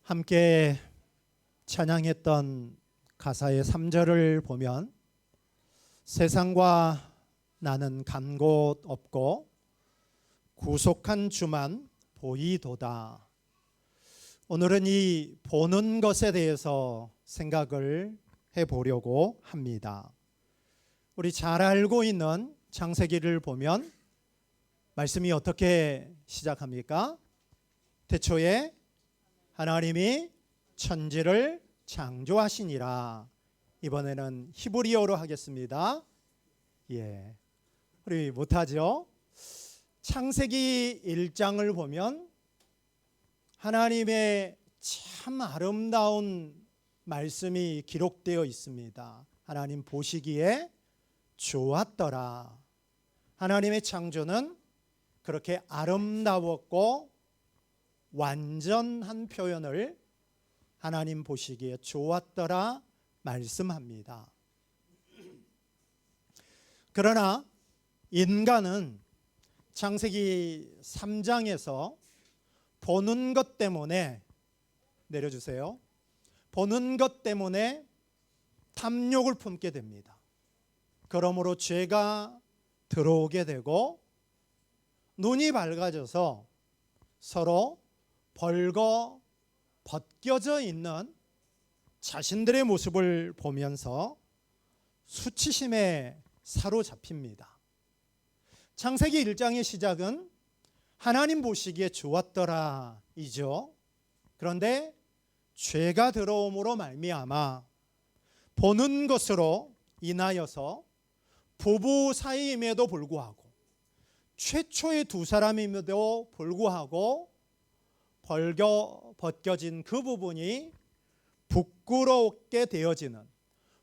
함께 찬양했던 가사의 3절을 보면 세상과 나는 간 곳 없고 구속한 주만 보이도다. 오늘은 이 보는 것에 대해서 생각을 해보려고 합니다. 우리 잘 알고 있는 창세기를 보면 말씀이 어떻게 시작합니까? 태초에 하나님이 천지를 창조하시니라. 이번에는 히브리어로 하겠습니다. 우리 못하죠? 창세기 1장을 보면 하나님의 참 아름다운 말씀이 기록되어 있습니다. 하나님 보시기에 좋았더라. 하나님의 창조는 그렇게 아름다웠고 완전한 표현을 하나님 보시기에 좋았더라 말씀합니다. 그러나 인간은 창세기 3장에서 보는 것 때문에, 내려주세요, 보는 것 때문에 탐욕을 품게 됩니다. 그러므로 죄가 들어오게 되고 눈이 밝아져서 서로 벌거 벗겨져 있는 자신들의 모습을 보면서 수치심에 사로잡힙니다. 창세기 1장의 시작은 하나님 보시기에 좋았더라 이죠. 그런데 죄가 들어옴으로 말미암아 보는 것으로 인하여서 부부 사이임에도 불구하고 최초의 두 사람임에도 불구하고 벗겨진 그 부분이 부끄럽게 되어지는,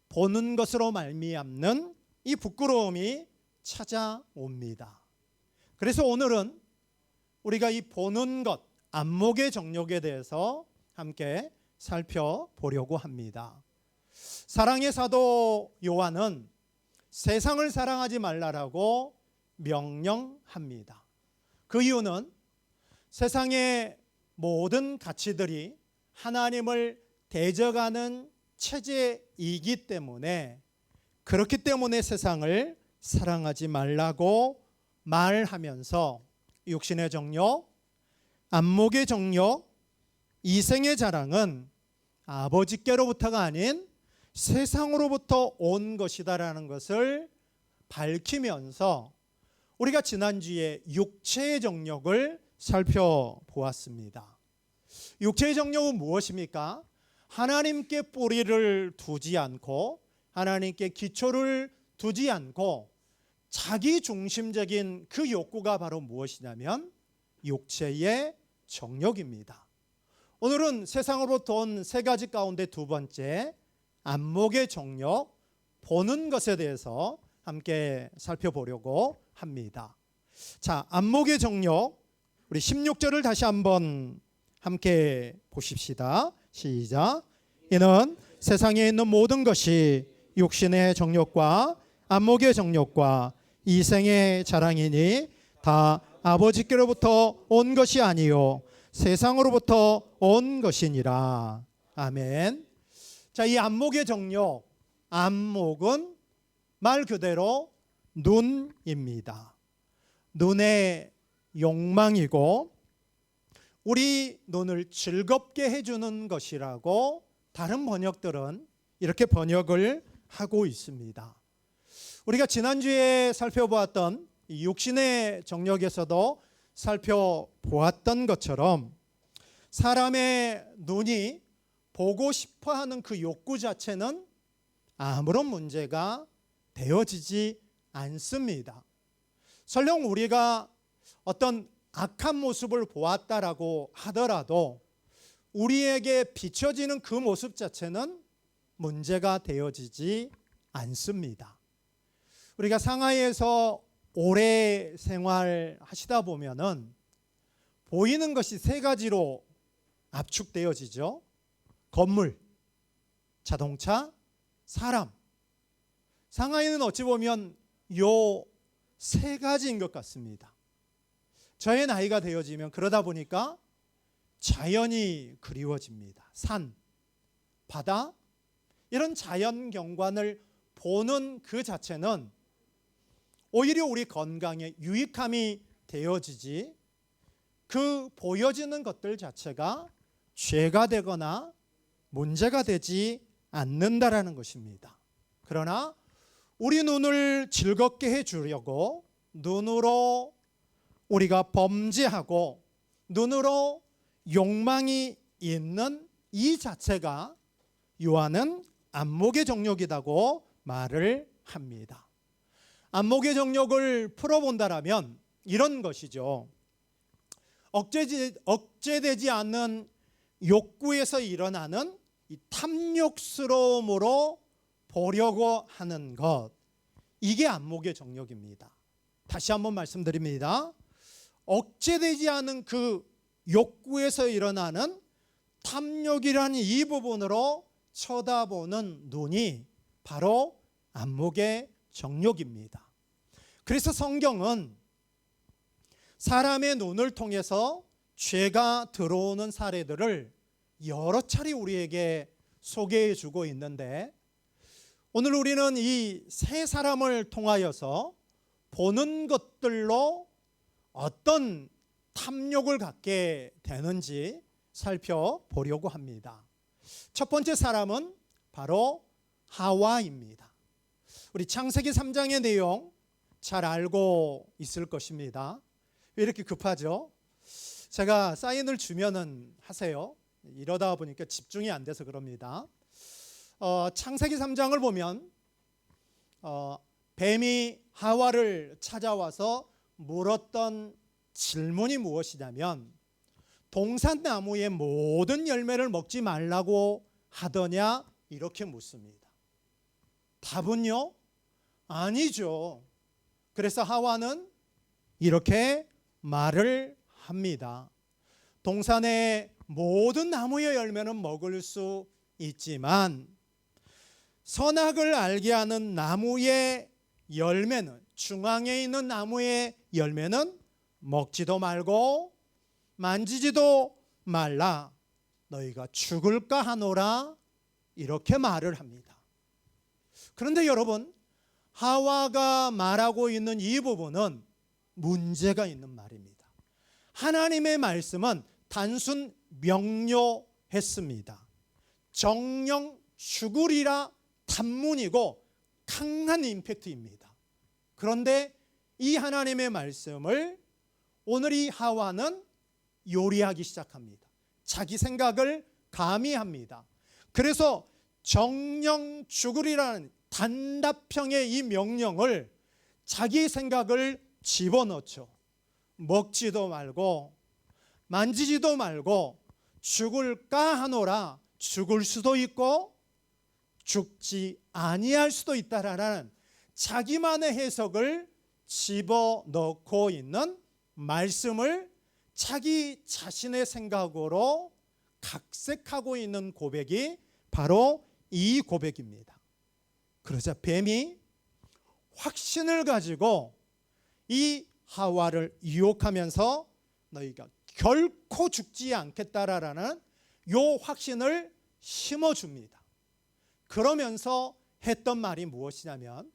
보는 것으로 말미암는 이 부끄러움이 찾아옵니다. 그래서 오늘은 우리가 이 보는 것, 안목의 정욕에 대해서 함께 살펴보려고 합니다. 사랑의 사도 요한은 세상을 사랑하지 말라라고 명령합니다. 그 이유는 세상의 모든 가치들이 하나님을 대적하는 체제이기 때문에, 그렇기 때문에 세상을 사랑하지 말라고 말하면서 육신의 정욕, 안목의 정욕, 이생의 자랑은 아버지께로부터가 아닌 세상으로부터 온 것이다라는 것을 밝히면서 우리가 지난주에 육체의 정욕을 살펴보았습니다. 육체의 정욕은 무엇입니까? 하나님께 뿌리를 두지 않고 하나님께 기초를 두지 않고 자기 중심적인 그 욕구가 바로 무엇이냐면 육체의 정욕입니다. 오늘은 세상으로부터 온 세 가지 가운데 두 번째, 안목의 정욕, 보는 것에 대해서 함께 살펴보려고 합니다. 자, 안목의 정욕, 우리 16절을 다시 한번 함께 보십시다. 시작. 이는 세상에 있는 모든 것이 육신의 정욕과 안목의 정욕과 이생의 자랑이니 다 아버지께로부터 온 것이 아니요 세상으로부터 온 것이니라. 아멘. 자, 이 안목의 정욕, 안목은 말 그대로 눈입니다. 눈의 욕망이고 우리 눈을 즐겁게 해주는 것이라고 다른 번역들은 이렇게 번역을 하고 있습니다. 우리가 지난주에 살펴보았던 육신의 정욕에서도 살펴보았던 것처럼 사람의 눈이 보고 싶어하는 그 욕구 자체는 아무런 문제가 되어지지 않습니다. 설령 우리가 어떤 악한 모습을 보았다라고 하더라도 우리에게 비춰지는 그 모습 자체는 문제가 되어지지 않습니다. 우리가 상하이에서 오래 생활하시다 보면은 보이는 것이 세 가지로 압축되어지죠. 건물, 자동차, 사람. 상하이는 어찌 보면 요 세 가지인 것 같습니다. 저의 나이가 되어지면 그러다 보니까 자연이 그리워집니다. 산, 바다, 이런 자연 경관을 보는 그 자체는 오히려 우리 건강에 유익함이 되어지지, 그 보여지는 것들 자체가 죄가 되거나 문제가 되지 않는다라는 것입니다. 그러나 우리 눈을 즐겁게 해주려고 눈으로 우리가 범죄하고 눈으로 욕망이 있는 이 자체가 요한은 안목의 정욕이라고 말을 합니다. 안목의 정욕을 풀어본다라면 이런 것이죠. 억제되지 않는 욕구에서 일어나는 이 탐욕스러움으로 보려고 하는 것, 이게 안목의 정욕입니다. 다시 한번 말씀드립니다. 억제되지 않은 그 욕구에서 일어나는 탐욕이라는 이 부분으로 쳐다보는 눈이 바로 안목의 정욕입니다. 그래서 성경은 사람의 눈을 통해서 죄가 들어오는 사례들을 여러 차례 우리에게 소개해 주고 있는데, 오늘 우리는 이 세 사람을 통하여서 보는 것들로 어떤 탐욕을 갖게 되는지 살펴보려고 합니다. 첫 번째 사람은 바로 하와입니다. 우리 창세기 3장의 내용 잘 알고 있을 것입니다. 왜 이렇게 급하죠? 제가 사인을 주면은 하세요. 이러다 보니까 집중이 안 돼서 그럽니다. 창세기 3장을 보면 뱀이 하와를 찾아와서 물었던 질문이 무엇이냐면, 동산나무의 모든 열매를 먹지 말라고 하더냐, 이렇게 묻습니다. 답은요, 아니죠. 그래서 하와는 이렇게 말을 합니다. 동산의 모든 나무의 열매는 먹을 수 있지만 선악을 알게 하는 나무의 열매는, 중앙에 있는 나무의 열매는 먹지도 말고 만지지도 말라, 너희가 죽을까 하노라, 이렇게 말을 합니다. 그런데 여러분, 하와가 말하고 있는 이 부분은 문제가 있는 말입니다. 하나님의 말씀은 단순 명료했습니다. 정령 죽으리라 단문이고 강한 임팩트입니다. 그런데 이 하나님의 말씀을 오늘 이 하와는 요리하기 시작합니다. 자기 생각을 가미합니다. 그래서 정령 죽으리라는 단답형의 이 명령을 자기 생각을 집어넣죠. 먹지도 말고 만지지도 말고 죽을까 하노라, 죽을 수도 있고 죽지 아니할 수도 있다라는 자기만의 해석을 집어넣고 있는 말씀을 자기 자신의 생각으로 각색하고 있는 고백이 바로 이 고백입니다. 그러자 뱀이 확신을 가지고 이 하와를 유혹하면서 너희가 결코 죽지 않겠다라는 요 확신을 심어줍니다. 그러면서 했던 말이 무엇이냐면,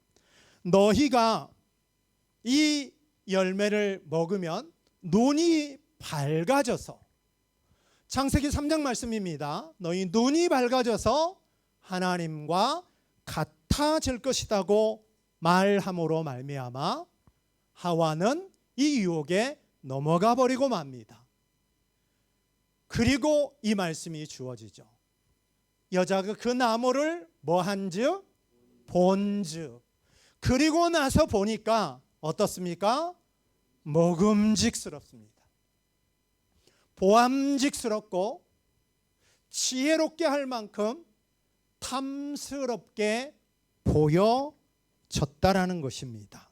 너희가 이 열매를 먹으면 눈이 밝아져서, 창세기 3장 말씀입니다. 너희 눈이 밝아져서 하나님과 같아질 것이라고 말함으로 말미암아 하와는 이 유혹에 넘어가 버리고 맙니다. 그리고 이 말씀이 주어지죠. 여자가 그 나무를 뭐한즉 본즉, 그리고 나서 보니까 어떻습니까? 먹음직스럽습니다. 보암직스럽고 지혜롭게 할 만큼 탐스럽게 보여졌다라는 것입니다.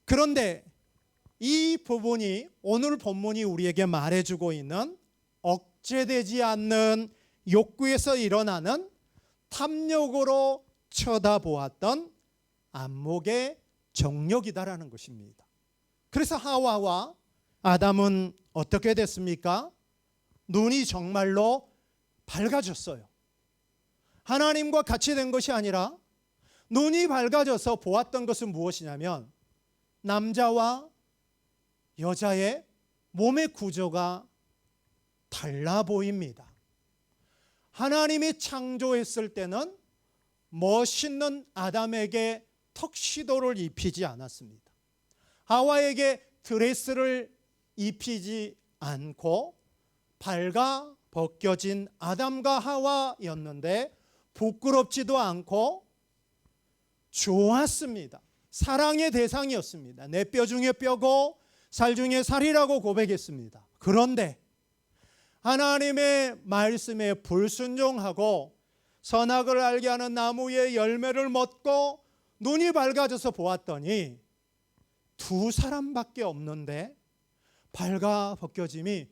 그런데 이 부분이, 오늘 본문이 우리에게 말해주고 있는 억제되지 않는 욕구에서 일어나는 탐욕으로 쳐다보았던 안목의 정욕이다라는 것입니다. 그래서 하와와 아담은 어떻게 됐습니까? 눈이 정말로 밝아졌어요. 하나님과 같이 된 것이 아니라 눈이 밝아져서 보았던 것은 무엇이냐면 남자와 여자의 몸의 구조가 달라 보입니다. 하나님이 창조했을 때는 멋있는 아담에게 턱시도를 입히지 않았습니다. 하와에게 드레스를 입히지 않고 발가 벗겨진 아담과 하와였는데 부끄럽지도 않고 좋았습니다. 사랑의 대상이었습니다. 내 뼈 중에 뼈고 살 중에 살이라고 고백했습니다. 그런데 하나님의 말씀에 불순종하고 선악을 알게 하는 나무의 열매를 먹고 눈이 밝아져서 보았더니 두 사람밖에 없는데 발가 벗겨짐이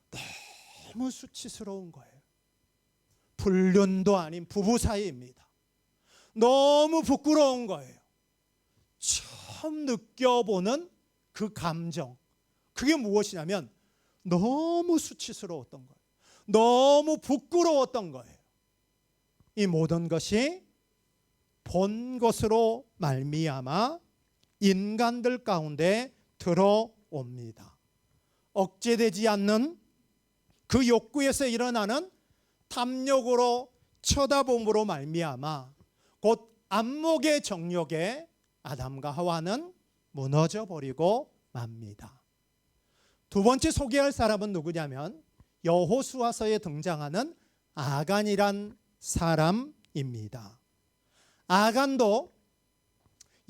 너무 수치스러운 거예요. 불륜도 아닌 부부 사이입니다. 너무 부끄러운 거예요. 처음 느껴보는 그 감정, 그게 무엇이냐면 너무 수치스러웠던 거예요. 너무 부끄러웠던 거예요. 이 모든 것이 본 것으로 말미암아 인간들 가운데 들어옵니다. 억제되지 않는 그 욕구에서 일어나는 탐욕으로 쳐다봄으로 말미암아 곧 안목의 정욕에 아담과 하와는 무너져 버리고 맙니다. 두 번째 소개할 사람은 누구냐면 여호수아서에 등장하는 아간이란 사람입니다. 아간도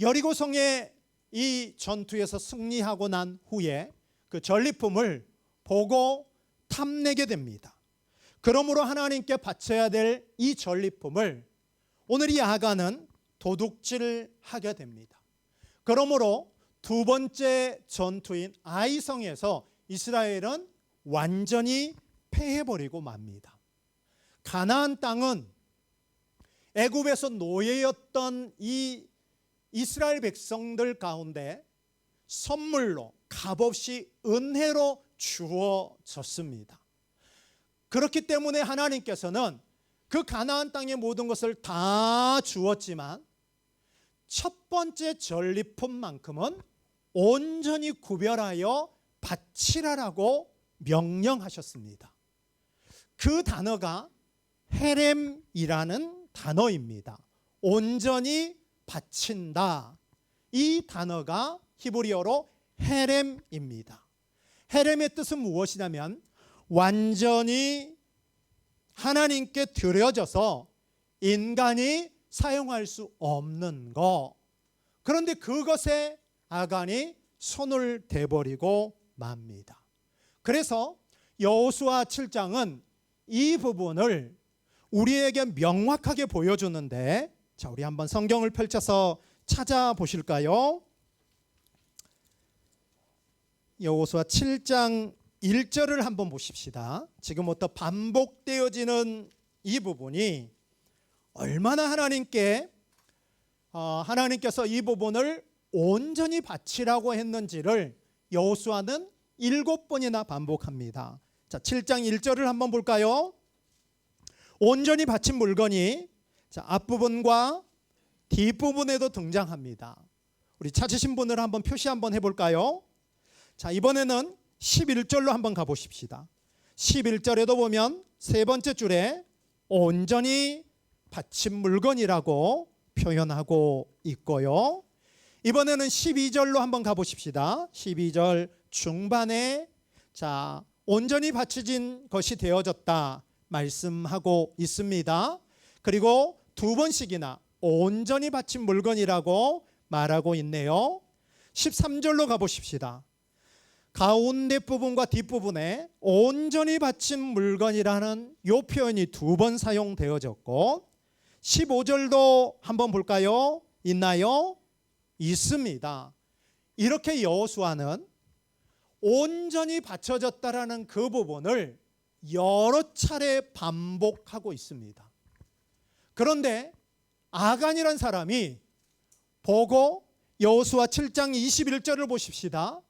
여리고성의 이 전투에서 승리하고 난 후에 그 전리품을 보고 탐내게 됩니다. 그러므로 하나님께 바쳐야 될 이 전리품을 오늘 이 아간은 도둑질하게 됩니다. 그러므로 두 번째 전투인 아이성에서 이스라엘은 완전히 패해버리고 맙니다. 가나안 땅은 애굽에서 노예였던 이 이스라엘 백성들 가운데 선물로 값없이 은혜로 주어졌습니다. 그렇기 때문에 하나님께서는 그 가나안 땅의 모든 것을 다 주었지만 첫 번째 전리품만큼은 온전히 구별하여 바치라라고 명령하셨습니다. 그 단어가 헤렘이라는 단어입니다. 온전히 바친다. 이 단어가 히브리어로 헤렘입니다. 헤렘의 뜻은 무엇이냐면 완전히 하나님께 드려져서 인간이 사용할 수 없는 것. 그런데 그것에 아간이 손을 대버리고 맙니다. 그래서 여호수아 7장은 이 부분을 우리에게 명확하게 보여주는데, 자, 우리 한번 성경을 펼쳐서 찾아보실까요? 여호수아 7장 1절을 한번 보십시다. 지금부터 반복되어지는 이 부분이 얼마나 하나님께서 이 부분을 온전히 바치라고 했는지를 여호수아는 7번이나 반복합니다. 자, 7장 1절을 한번 볼까요? 온전히 바친 물건이 앞부분과 뒷부분에도 등장합니다. 우리 찾으신 분을 한번 표시 한번 해볼까요? 자, 이번에는 11절로 한번 가보십시다. 11절에도 보면 세 번째 줄에 온전히 바친 물건이라고 표현하고 있고요. 이번에는 12절로 한번 가보십시다. 12절 중반에 자, 온전히 바쳐진 것이 되어졌다 말씀하고 있습니다. 그리고 두 번씩이나 온전히 바친 물건이라고 말하고 있네요. 13절로 가보십시다. 가운데 부분과 뒷부분에 온전히 바친 물건이라는 이 표현이 두 번 사용되어졌고, 15절도 한번 볼까요? 있나요? 있습니다. 이렇게 여호수아는 온전히 바쳐졌다라는 그 부분을 여러 차례 반복하고 있습니다. 그런데 아간이란 사람이 보고 여호수아 7장 21절을 보십시다.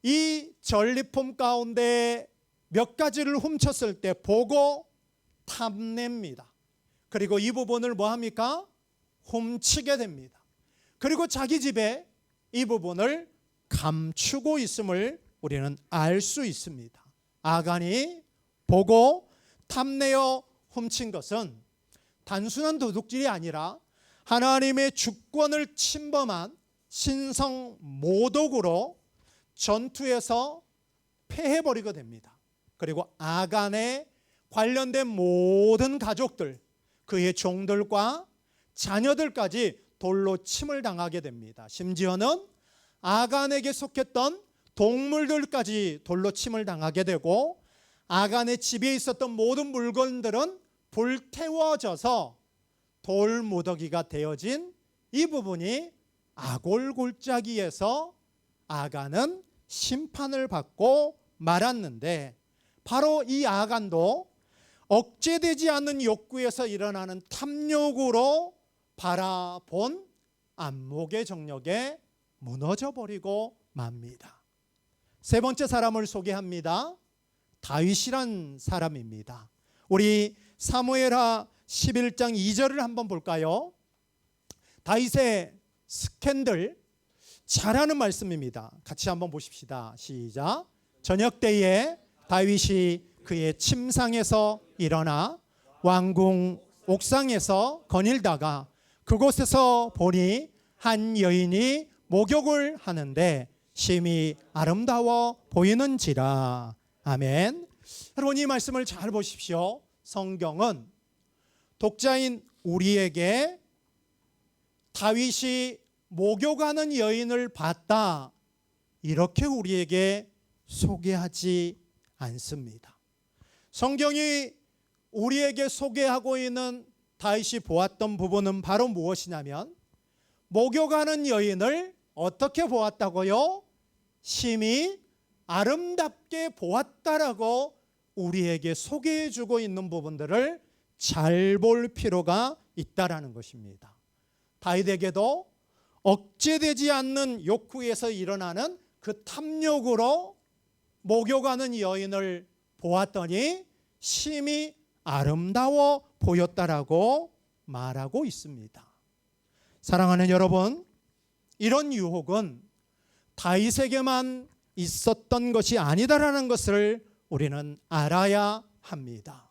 이 전리품 가운데 몇 가지를 훔쳤을 때 보고 탐냅니다. 그리고 이 부분을 뭐 합니까? 훔치게 됩니다. 그리고 자기 집에 이 부분을 감추고 있음을 우리는 알 수 있습니다. 아간이 보고 탐내어 훔친 것은 단순한 도둑질이 아니라 하나님의 주권을 침범한 신성 모독으로 전투에서 패해버리게 됩니다. 그리고 아간에 관련된 모든 가족들, 그의 종들과 자녀들까지 돌로 침을 당하게 됩니다. 심지어는 아간에게 속했던 동물들까지 돌로 침을 당하게 되고, 아간의 집에 있었던 모든 물건들은 불태워져서 돌무더기가 되어진 이 부분이 아골골짜기에서 아간은 심판을 받고 말았는데, 바로 이 아간도 억제되지 않는 욕구에서 일어나는 탐욕으로 바라본 안목의 정력에 무너져버리고 맙니다. 세 번째 사람을 소개합니다. 다윗이란 사람입니다. 우리 사무엘하 11장 2절을 한번 볼까요? 다윗의 스캔들, 잘하는 말씀입니다. 같이 한번 보십시다. 시작. 저녁 때에 다윗이 그의 침상에서 일어나 왕궁 옥상에서 거닐다가 그곳에서 보니 한 여인이 목욕을 하는데 심히 아름다워 보이는지라. 아멘. 여러분, 이 말씀을 잘 보십시오. 성경은 독자인 우리에게 다윗이 목욕하는 여인을 봤다, 이렇게 우리에게 소개하지 않습니다. 성경이 우리에게 소개하고 있는 다윗이 보았던 부분은 바로 무엇이냐면, 목욕하는 여인을 어떻게 보았다고요? 심히 아름답게 보았다라고 우리에게 소개해주고 있는 부분들을 잘 볼 필요가 있다라는 것입니다. 다윗에게도 억제되지 않는 욕구에서 일어나는 그 탐욕으로 목욕하는 여인을 보았더니 심히 아름다워 보였다라고 말하고 있습니다. 사랑하는 여러분, 이런 유혹은 다윗에게만 있었던 것이 아니다라는 것을 우리는 알아야 합니다.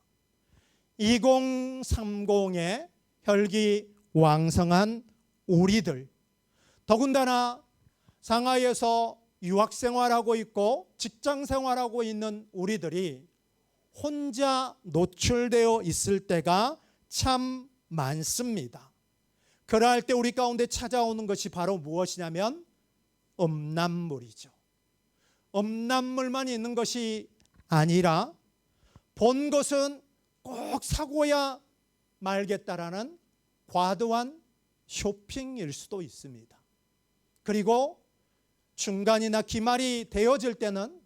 2030의 혈기왕성한 우리들, 더군다나 상하이에서 유학생활하고 있고 직장생활하고 있는 우리들이 혼자 노출되어 있을 때가 참 많습니다. 그러할 때 우리 가운데 찾아오는 것이 바로 무엇이냐면 음란물이죠. 음란물만 있는 것이 아니라 본 것은 꼭 사고야 말겠다라는 과도한 쇼핑일 수도 있습니다. 그리고 중간이나 기말이 되어질 때는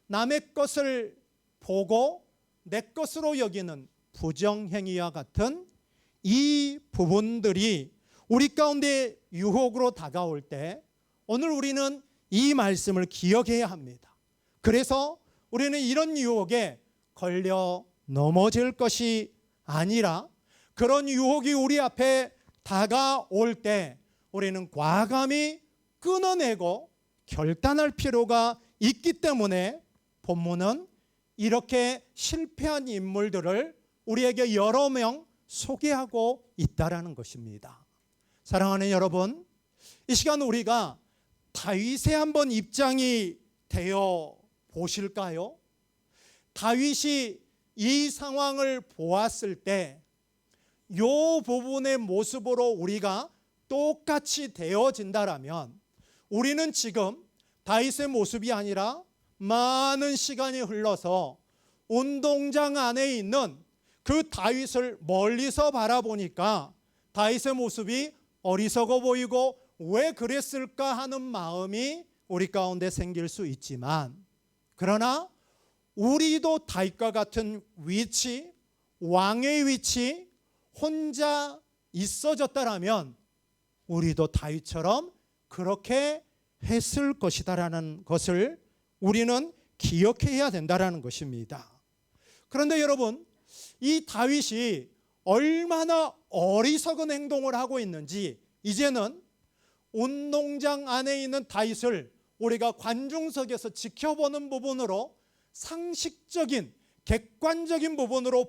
남의 것을 보고 내 것으로 여기는 부정행위와 같은 이 부분들이 우리 가운데 유혹으로 다가올 때 오늘 우리는 이 말씀을 기억해야 합니다. 그래서 우리는 이런 유혹에 걸려 넘어질 것이 아니라 그런 유혹이 우리 앞에 다가올 때 우리는 과감히 끊어내고 결단할 필요가 있기 때문에 본문은 이렇게 실패한 인물들을 우리에게 여러 명 소개하고 있다라는 것입니다. 사랑하는 여러분, 이 시간 우리가 다윗의 한번 입장이 되어 보실까요? 다윗이 이 상황을 보았을 때 이 부분의 모습으로 우리가 똑같이 되어진다라면 우리는 지금 다윗의 모습이 아니라 많은 시간이 흘러서 운동장 안에 있는 그 다윗을 멀리서 바라보니까 다윗의 모습이 어리석어 보이고 왜 그랬을까 하는 마음이 우리 가운데 생길 수 있지만, 그러나 우리도 다윗과 같은 위치, 왕의 위치 혼자 있어졌다라면 우리도 다윗처럼 그렇게 했을 것이다라는 것을 우리는 기억해야 된다라는 것입니다. 그런데 여러분, 이 다윗이 얼마나 어리석은 행동을 하고 있는지 이제는 운동장 안에 있는 다윗을 우리가 관중석에서 지켜보는 부분으로 상식적인 객관적인 부분으로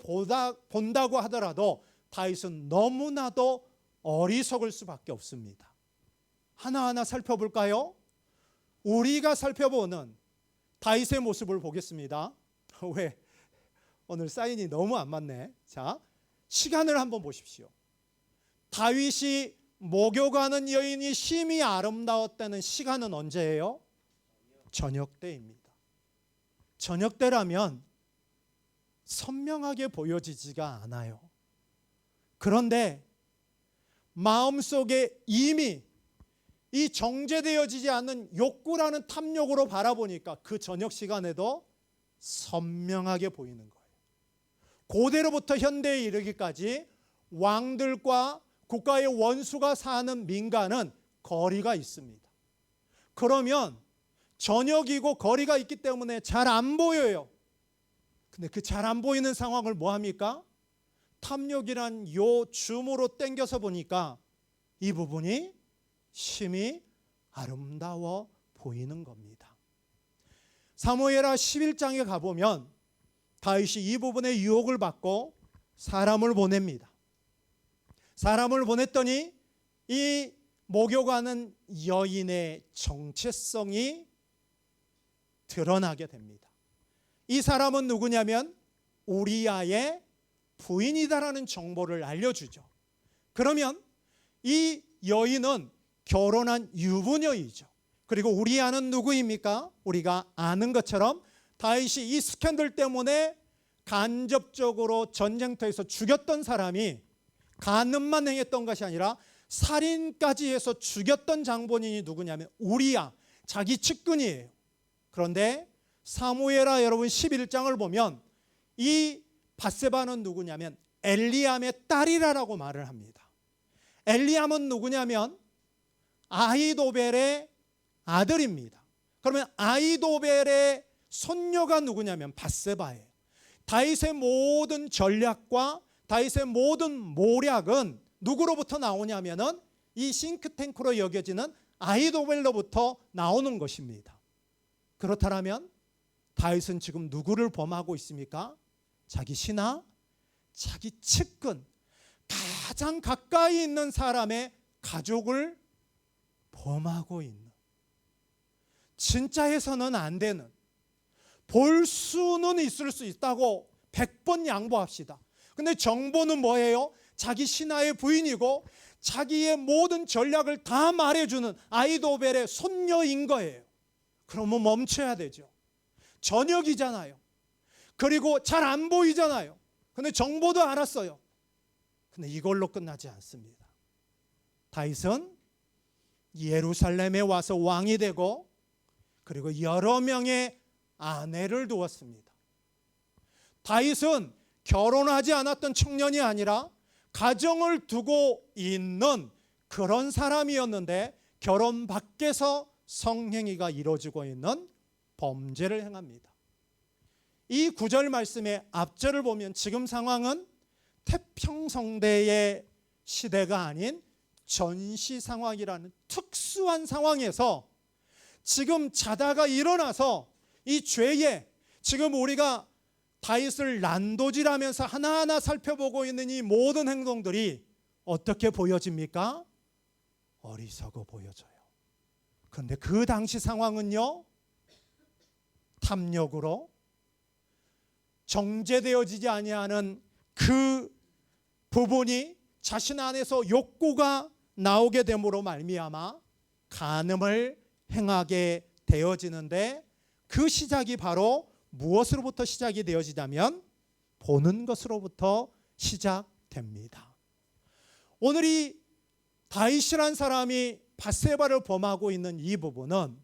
본다고 하더라도 다윗은 너무나도 어리석을 수밖에 없습니다. 하나하나 살펴볼까요? 우리가 살펴보는 다윗의 모습을 보겠습니다. 왜? 오늘 사인이 너무 안 맞네. 자, 시간을 한번 보십시오. 다윗이 목욕하는 여인이 심히 아름다웠다는 시간은 언제예요? 저녁 때입니다. 저녁 때라면 선명하게 보여지지가 않아요. 그런데 마음속에 이미 이 정제되어지지 않는 욕구라는 탐욕으로 바라보니까 그 저녁 시간에도 선명하게 보이는 거예요. 고대로부터 현대에 이르기까지 왕들과 국가의 원수가 사는 민가는 거리가 있습니다. 그러면 저녁이고 거리가 있기 때문에 잘 안 보여요. 근데 그 잘 안 보이는 상황을 뭐 합니까? 탐욕이란 요 줌으로 당겨서 보니까 이 부분이 심히 아름다워 보이는 겁니다. 사무엘하 11장에 가보면 다윗이 이 부분에 유혹을 받고 사람을 보냅니다. 사람을 보냈더니 이 목욕하는 여인의 정체성이 드러나게 됩니다. 이 사람은 누구냐면 우리아의 부인이다라는 정보를 알려주죠. 그러면 이 여인은 결혼한 유부녀이죠. 그리고 우리아는 누구입니까? 우리가 아는 것처럼 다윗이 이 스캔들 때문에 간접적으로 전쟁터에서 죽였던 사람이 간음만 행했던 것이 아니라 살인까지 해서 죽였던 장본인이 누구냐면 우리아, 자기 측근이에요. 그런데 사무엘하 여러분 11장을 보면 이 밧세바는 누구냐면 엘리암의 딸이라고 말을 합니다. 엘리암은 누구냐면 아히도벨의 아들입니다. 그러면 아히도벨의 손녀가 누구냐면 밧세바예요. 다윗의 모든 전략과 다윗의 모든 모략은 누구로부터 나오냐면은 이 싱크탱크로 여겨지는 아히도벨로부터 나오는 것입니다. 그렇다면 다윗은 지금 누구를 범하고 있습니까? 자기 신하, 자기 측근, 가장 가까이 있는 사람의 가족을 범하고 있는, 진짜 해서는 안 되는, 볼 수는 있을 수 있다고 100번 양보합시다. 근데 정보는 뭐예요? 자기 신하의 부인이고 자기의 모든 전략을 다 말해주는 아히도벨의 손녀인 거예요. 그러면 멈춰야 되죠. 저녁이잖아요. 그리고 잘 안 보이잖아요. 근데 정보도 알았어요. 근데 이걸로 끝나지 않습니다. 다윗은 예루살렘에 와서 왕이 되고 그리고 여러 명의 아내를 두었습니다. 다윗은 결혼하지 않았던 청년이 아니라 가정을 두고 있는 그런 사람이었는데 결혼 밖에서 성행위가 이루어지고 있는 범죄를 행합니다. 이 9절 말씀의 앞절을 보면 지금 상황은 태평성대의 시대가 아닌 전시 상황이라는 특수한 상황에서 지금 자다가 일어나서 이 죄에 지금 우리가 다윗을 난도질하면서 하나하나 살펴보고 있는 이 모든 행동들이 어떻게 보여집니까? 어리석어 보여져요. 그런데 그 당시 상황은요, 탐욕으로 정제되어지지 아니하는 그 부분이 자신 안에서 욕구가 나오게 됨으로 말미암아 간음을 행하게 되어지는데 그 시작이 바로 무엇으로부터 시작이 되어지냐면 보는 것으로부터 시작됩니다. 오늘 이 다윗이란 사람이 밧세바를 범하고 있는 이 부분은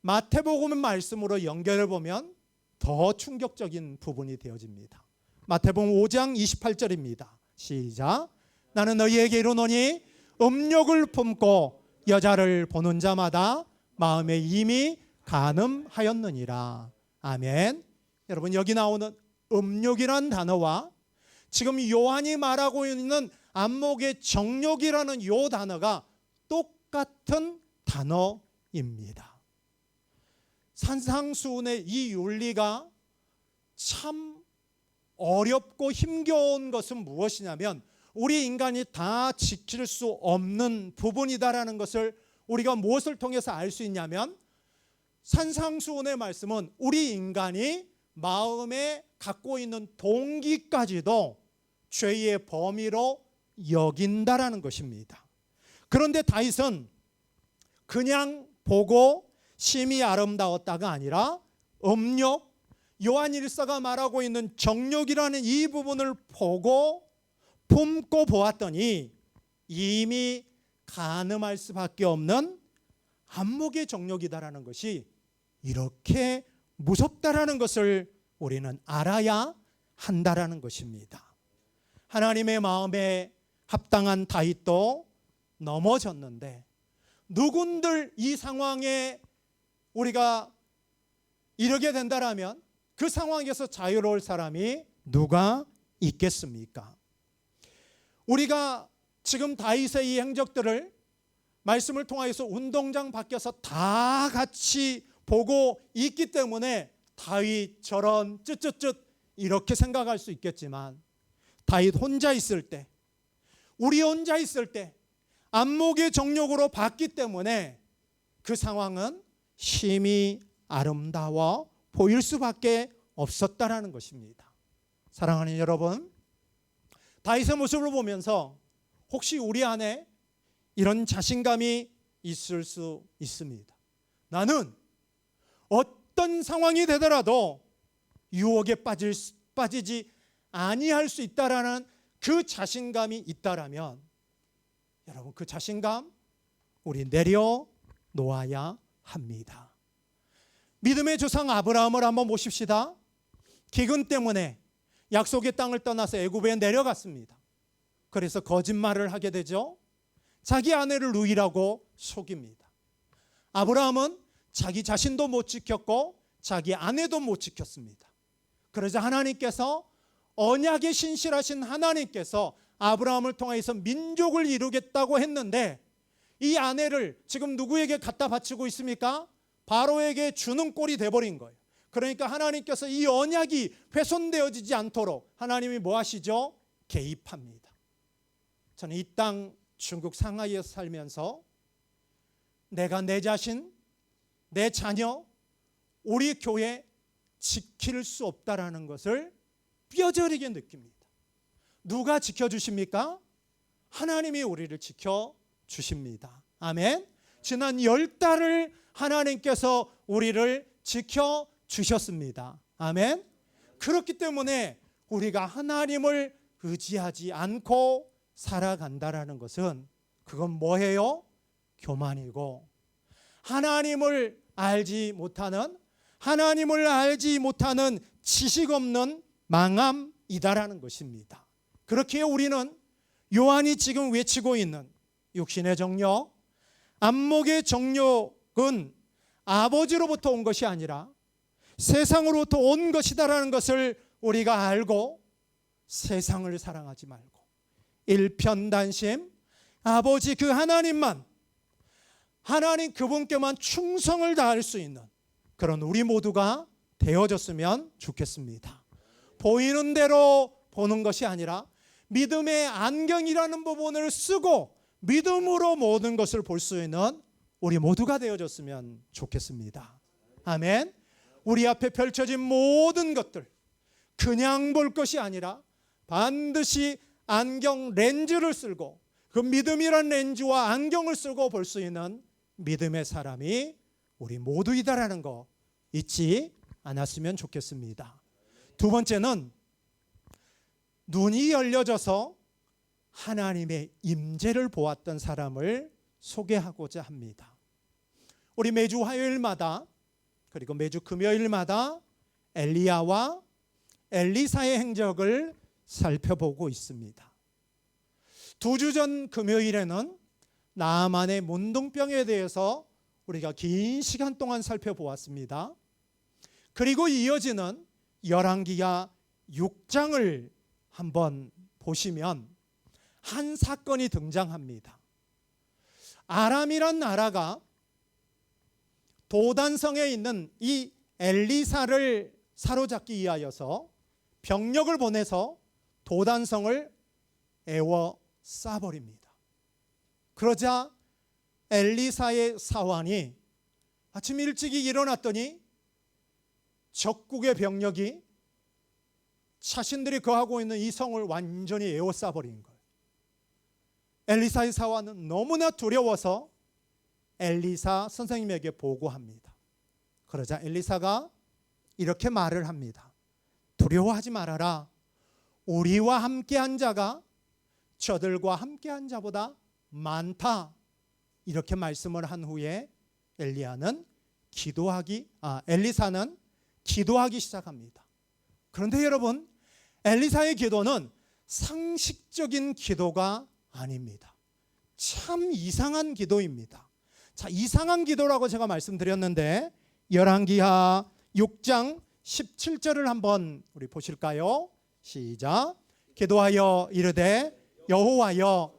마태복음 말씀으로 연결해 보면 더 충격적인 부분이 되어집니다. 마태복음 5장 28절입니다. 시작. 나는 너희에게 이르노니 음욕을 품고 여자를 보는 자마다 마음에 이미 간음하였느니라. 아멘. 여러분, 여기 나오는 음욕이란 단어와 지금 요한이 말하고 있는 안목의 정욕이라는 요 단어가 똑같은 단어입니다. 산상수훈의 이 윤리가 참 어렵고 힘겨운 것은 무엇이냐면 우리 인간이 다 지킬 수 없는 부분이다라는 것을 우리가 무엇을 통해서 알 수 있냐면 산상수훈의 말씀은 우리 인간이 마음에 갖고 있는 동기까지도 죄의 범위로 여긴다라는 것입니다. 그런데 다윗은 그냥 보고 심히 아름다웠다가 아니라 음욕, 요한 일서가 말하고 있는 정욕이라는 이 부분을 보고 품고 보았더니 이미 간음할 수밖에 없는 안목의 정욕이다라는 것이 이렇게 무섭다라는 것을 우리는 알아야 한다라는 것입니다. 하나님의 마음에 합당한 다윗도 넘어졌는데 누군들 이 상황에 우리가 이르게 된다라면 그 상황에서 자유로울 사람이 누가 있겠습니까? 우리가 지금 다윗의 이 행적들을 말씀을 통하여서 운동장 밖에서 다 같이 보고 있기 때문에 다윗 저런 쯧쯧쯧 이렇게 생각할 수 있겠지만 다윗 혼자 있을 때, 우리 혼자 있을 때 안목의 정욕으로 봤기 때문에 그 상황은 심히 아름다워 보일 수밖에 없었다라는 것입니다. 사랑하는 여러분, 다윗의 모습을 보면서 혹시 우리 안에 이런 자신감이 있을 수 있습니다. 나는 어떤 상황이 되더라도 유혹에 빠지지 아니할 수 있다라는 그 자신감이 있다라면 여러분, 그 자신감 우리 내려놓아야 합니다. 믿음의 조상 아브라함을 한번 보십시다. 기근 때문에 약속의 땅을 떠나서 애굽에 내려갔습니다. 그래서 거짓말을 하게 되죠. 자기 아내를 루이라고 속입니다. 아브라함은 자기 자신도 못 지켰고 자기 아내도 못 지켰습니다. 그러자 하나님께서, 언약에 신실하신 하나님께서 아브라함을 통해서 민족을 이루겠다고 했는데 이 아내를 지금 누구에게 갖다 바치고 있습니까? 바로에게 주는 꼴이 돼버린 거예요. 그러니까 하나님께서 이 언약이 훼손되어지지 않도록 하나님이 뭐 하시죠? 개입합니다. 저는 이 땅 중국 상하이에서 살면서 내가 내 자신, 내 자녀, 우리 교회 지킬 수 없다라는 것을 뼈저리게 느낍니다. 누가 지켜주십니까? 하나님이 우리를 지켜주십니다. 아멘. 지난 10달을 하나님께서 우리를 지켜주셨습니다. 아멘. 그렇기 때문에 우리가 하나님을 의지하지 않고 살아간다라는 것은 그건 뭐예요? 교만이고 하나님을 알지 못하는 지식 없는 망함이다라는 것입니다. 그렇게 우리는 요한이 지금 외치고 있는 육신의 정욕, 안목의 정욕은 아버지로부터 온 것이 아니라 세상으로부터 온 것이다라는 것을 우리가 알고 세상을 사랑하지 말고 일편단심 아버지 그 하나님만, 하나님 그분께만 충성을 다할 수 있는 그런 우리 모두가 되어졌으면 좋겠습니다. 보이는 대로 보는 것이 아니라 믿음의 안경이라는 부분을 쓰고 믿음으로 모든 것을 볼 수 있는 우리 모두가 되어졌으면 좋겠습니다. 아멘. 우리 앞에 펼쳐진 모든 것들 그냥 볼 것이 아니라 반드시 안경 렌즈를 쓰고 그 믿음이란 렌즈와 안경을 쓰고 볼 수 있는 믿음의 사람이 우리 모두이다라는 거 잊지 않았으면 좋겠습니다. 두 번째는 눈이 열려져서 하나님의 임재를 보았던 사람을 소개하고자 합니다. 우리 매주 화요일마다 그리고 매주 금요일마다 엘리야와 엘리사의 행적을 살펴보고 있습니다. 2주 전 금요일에는 나아만의 문둥병에 대해서 우리가 긴 시간 동안 살펴보았습니다. 그리고 이어지는 열왕기하 6장을 한번 보시면 한 사건이 등장합니다. 아람이란 나라가 도단성에 있는 이 엘리사를 사로잡기 위하여서 병력을 보내서 도단성을 에워싸버립니다. 그러자 엘리사의 사환이 아침 일찍이 일어났더니 적국의 병력이 자신들이 거하고 있는 이 성을 완전히 에워싸버린 거예요. 엘리사의 사환은 너무나 두려워서 엘리사 선생님에게 보고합니다. 그러자 엘리사가 이렇게 말을 합니다. 두려워하지 말아라. 우리와 함께한 자가 저들과 함께한 자보다 많다. 이렇게 말씀을 한 후에 엘리사는 기도하기 시작합니다. 그런데 여러분, 엘리사의 기도는 상식적인 기도가 아닙니다. 참 이상한 기도입니다. 자, 이상한 기도라고 제가 말씀드렸는데 열왕기하 6장 17절을 한번 우리 보실까요? 시작. 기도하여 이르되 여호와여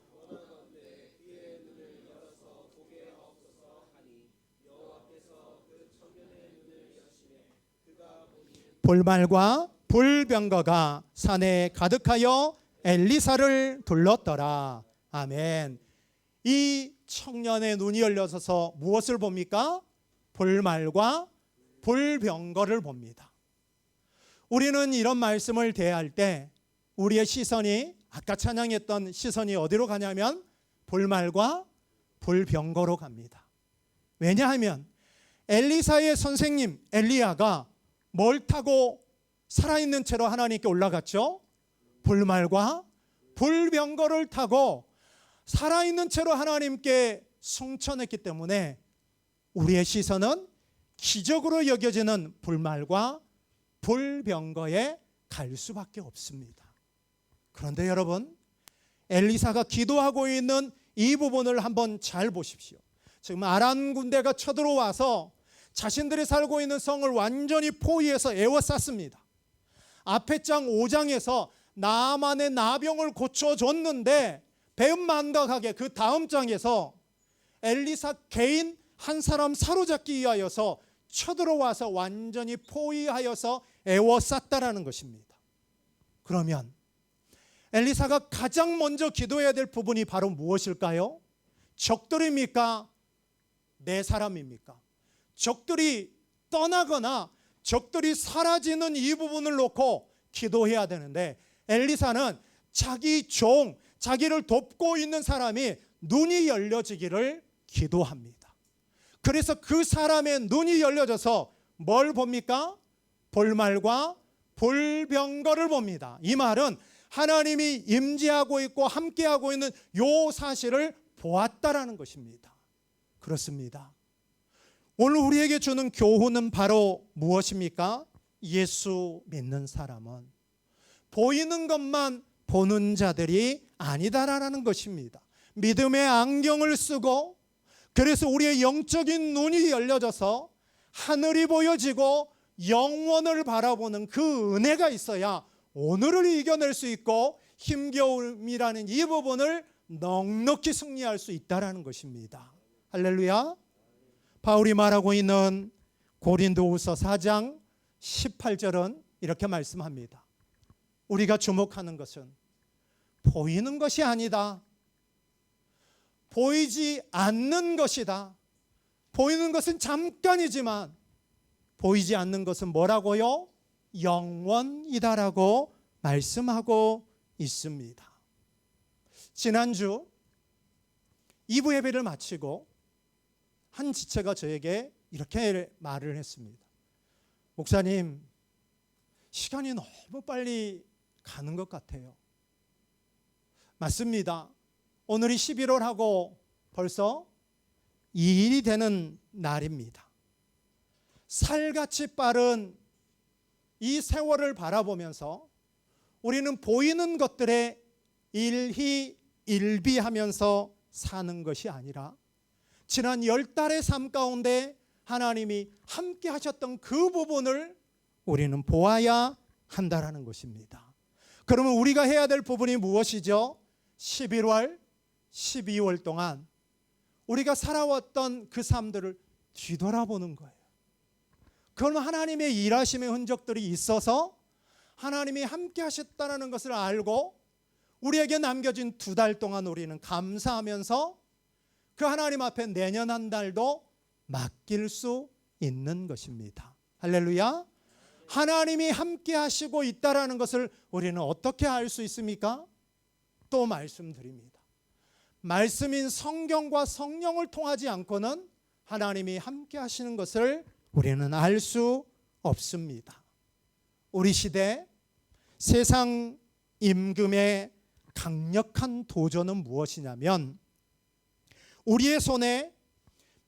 불말과 불병거가 산에 가득하여 엘리사를 둘렀더라. 아멘. 이 청년의 눈이 열려서서 무엇을 봅니까? 불말과 불병거를 봅니다. 우리는 이런 말씀을 대할 때 우리의 시선이 아까 찬양했던 시선이 어디로 가냐면 불말과 불병거로 갑니다. 왜냐하면 엘리사의 선생님 엘리야가 뭘 타고 살아있는 채로 하나님께 올라갔죠? 불말과 불병거를 타고 살아있는 채로 하나님께 승천했기 때문에 우리의 시선은 기적으로 여겨지는 불말과 불병거에 갈 수밖에 없습니다. 그런데 여러분, 엘리사가 기도하고 있는 이 부분을 한번 잘 보십시오. 지금 아람 군대가 쳐들어와서 자신들이 살고 있는 성을 완전히 포위해서 에워쌌습니다. 앞에 장 5장에서 나만의 나병을 고쳐줬는데 배은망각하게 그 다음 장에서 엘리사 개인 한 사람 사로잡기 위하여서 쳐들어와서 완전히 포위하여서 에워쌌다라는 것입니다. 그러면 엘리사가 가장 먼저 기도해야 될 부분이 바로 무엇일까요? 적들입니까? 내 사람입니까? 적들이 떠나거나 적들이 사라지는 이 부분을 놓고 기도해야 되는데 엘리사는 자기 종, 자기를 돕고 있는 사람이 눈이 열려지기를 기도합니다. 그래서 그 사람의 눈이 열려져서 뭘 봅니까? 불말과 불병거를 봅니다. 이 말은 하나님이 임재하고 있고 함께하고 있는 요 사실을 보았다라는 것입니다. 그렇습니다. 오늘 우리에게 주는 교훈은 바로 무엇입니까? 예수 믿는 사람은 보이는 것만 보는 자들이 아니다라는 것입니다. 믿음의 안경을 쓰고 그래서 우리의 영적인 눈이 열려져서 하늘이 보여지고 영원을 바라보는 그 은혜가 있어야 오늘을 이겨낼 수 있고 힘겨움이라는 이 부분을 넉넉히 승리할 수 있다라는 것입니다. 할렐루야. 바울이 말하고 있는 고린도후서 4장 18절은 이렇게 말씀합니다. 우리가 주목하는 것은 보이는 것이 아니다. 보이지 않는 것이다. 보이는 것은 잠깐이지만 보이지 않는 것은 뭐라고요? 영원이다라고 말씀하고 있습니다. 지난주 2부 예배를 마치고 한 지체가 저에게 이렇게 말을 했습니다. 목사님, 시간이 너무 빨리 가는 것 같아요. 맞습니다. 오늘이 11월하고 벌써 2일이 되는 날입니다. 살같이 빠른 이 세월을 바라보면서 우리는 보이는 것들에 일희일비하면서 사는 것이 아니라 지난 10달의 삶 가운데 하나님이 함께 하셨던 그 부분을 우리는 보아야 한다라는 것입니다. 그러면 우리가 해야 될 부분이 무엇이죠? 11월, 12월 동안 우리가 살아왔던 그 삶들을 뒤돌아보는 거예요. 그러면 하나님의 일하심의 흔적들이 있어서 하나님이 함께 하셨다는 것을 알고 우리에게 남겨진 2달 동안 우리는 감사하면서 그 하나님 앞에 내년 한 달도 맡길 수 있는 것입니다. 할렐루야. 하나님이 함께 하시고 있다는 것을 우리는 어떻게 알 수 있습니까? 또 말씀드립니다. 말씀인 성경과 성령을 통하지 않고는 하나님이 함께 하시는 것을 우리는 알 수 없습니다. 우리 시대 세상 임금의 강력한 도전은 무엇이냐면 우리의 손에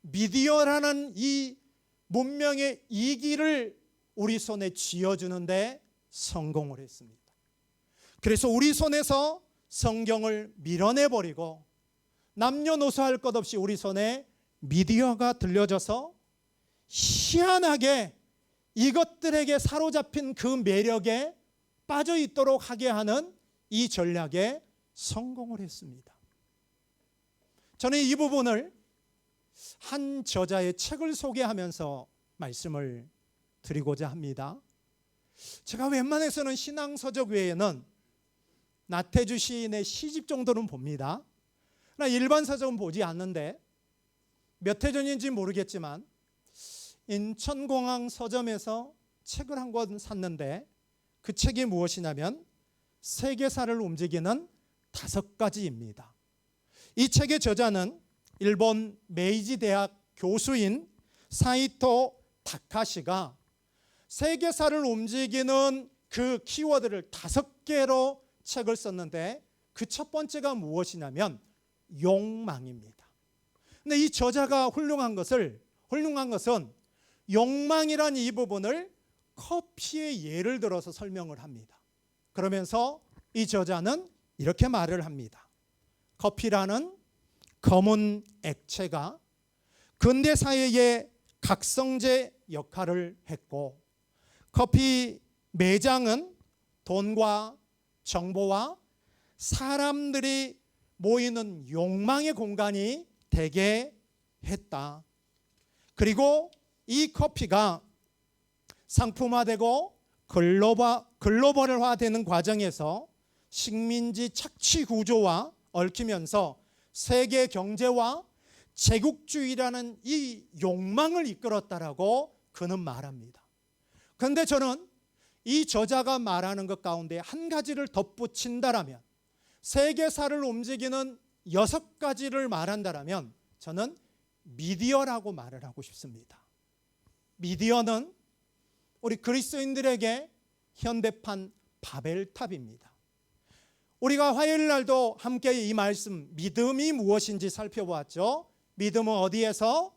미디어라는 이 문명의 이기를 우리 손에 쥐어주는데 성공을 했습니다. 그래서 우리 손에서 성경을 밀어내버리고 남녀노소 할 것 없이 우리 손에 미디어가 들려져서 희한하게 이것들에게 사로잡힌 그 매력에 빠져 있도록 하게 하는 이 전략에 성공을 했습니다. 저는 이 부분을 한 저자의 책을 소개하면서 말씀을 드리고자 합니다. 제가 웬만해서는 신앙서적 외에는 나태주 시인의 시집 정도는 봅니다. 그러나 일반 서적은 보지 않는데 몇 해 전인지 모르겠지만 인천공항 서점에서 책을 한 권 샀는데 그 책이 무엇이냐면 세계사를 움직이는 5가지입니다. 이 책의 저자는 일본 메이지 대학 교수인 사이토 타카시가 세계사를 움직이는 그 키워드를 5개로 책을 썼는데 그 첫 번째가 무엇이냐면 욕망입니다. 근데 이 저자가 훌륭한 것은 욕망이란 이 부분을 커피의 예를 들어서 설명을 합니다. 그러면서 이 저자는 이렇게 말을 합니다. 커피라는 검은 액체가 근대 사회의 각성제 역할을 했고 커피 매장은 돈과 정보와 사람들이 모이는 욕망의 공간이 되게 했다. 그리고 이 커피가 상품화되고 글로벌화되는 과정에서 식민지 착취 구조와 얽히면서 세계 경제와 제국주의라는 이 욕망을 이끌었다라고 그는 말합니다. 그런데 저는 이 저자가 말하는 것 가운데 한 가지를 덧붙인다라면 세계사를 움직이는 6가지를 말한다라면 저는 미디어라고 말을 하고 싶습니다. 미디어는 우리 그리스도인들에게 현대판 바벨탑입니다. 우리가 화요일 날도 함께 이 말씀 믿음이 무엇인지 살펴보았죠. 믿음은 어디에서?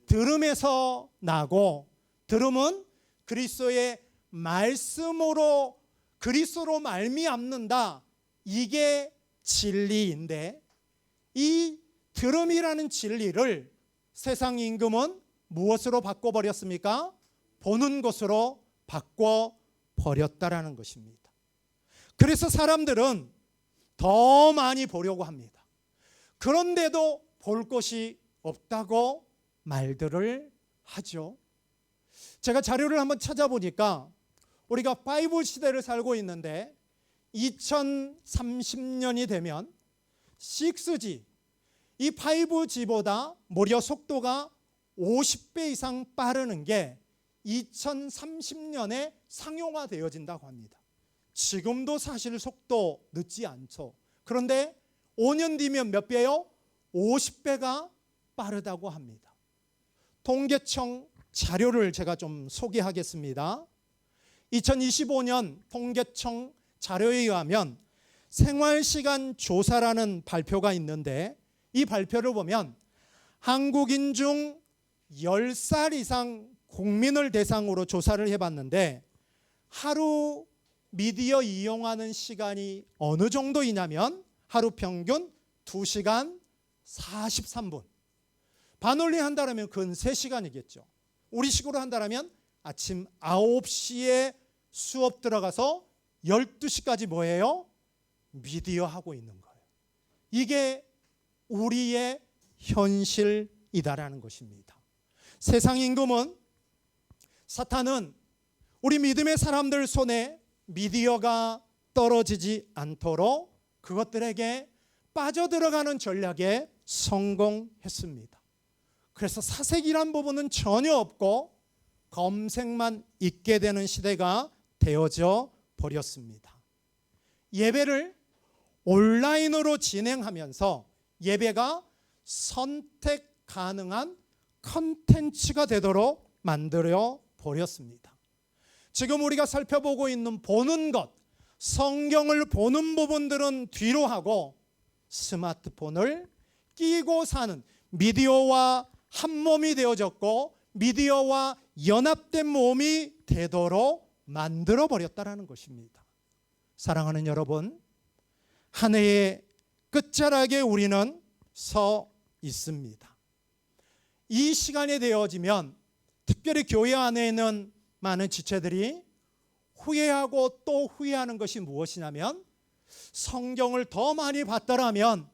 들음에서 나고 들음은 그리스도의 말씀으로 그리스도로 말미암는다. 이게 진리인데 이 들음이라는 진리를 세상 임금은 무엇으로 바꿔버렸습니까? 보는 것으로 바꿔버렸다라는 것입니다. 그래서 사람들은 더 많이 보려고 합니다. 그런데도 볼 것이 없다고 말들을 하죠. 제가 자료를 한번 찾아보니까 우리가 5 시대를 살고 있는데 2030년이 되면 6G, 이 5G보다 무려 속도가 50배 이상 빠르는 게 2030년에 상용화되어진다고 합니다. 지금도 사실 속도 늦지 않죠. 그런데 5년 뒤면 몇 배요? 50배가 빠르다고 합니다. 통계청 자료를 제가 좀 소개하겠습니다. 2025년 통계청 자료에 의하면 생활시간 조사라는 발표가 있는데 이 발표를 보면 한국인 중 10살 이상 국민을 대상으로 조사를 해봤는데 하루 미디어 이용하는 시간이 어느 정도이냐면 하루 평균 2시간 43분. 반올림 한다면 근 3시간이겠죠. 우리 식으로 한다면 아침 9시에 수업 들어가서 12시까지 뭐예요? 미디어 하고 있는 거예요. 이게 우리의 현실이다라는 것입니다. 세상 임금은, 사탄은 우리 믿음의 사람들 손에 미디어가 떨어지지 않도록 그것들에게 빠져들어가는 전략에 성공했습니다. 그래서 사색이란 부분은 전혀 없고 검색만 있게 되는 시대가 되어져 버렸습니다. 예배를 온라인으로 진행하면서 예배가 선택 가능한 컨텐츠가 되도록 만들어 버렸습니다. 지금 우리가 살펴보고 있는 보는 것, 성경을 보는 부분들은 뒤로 하고 스마트폰을 끼고 사는, 미디어와 한 몸이 되어졌고 미디어와 연합된 몸이 되도록 만들어 버렸다는 것입니다. 사랑하는 여러분, 한 해의 끝자락에 우리는 서 있습니다. 이 시간이 되어지면 특별히 교회 안에 있는 많은 지체들이 후회하고 또 후회하는 것이 무엇이냐면, 성경을 더 많이 봤더라면,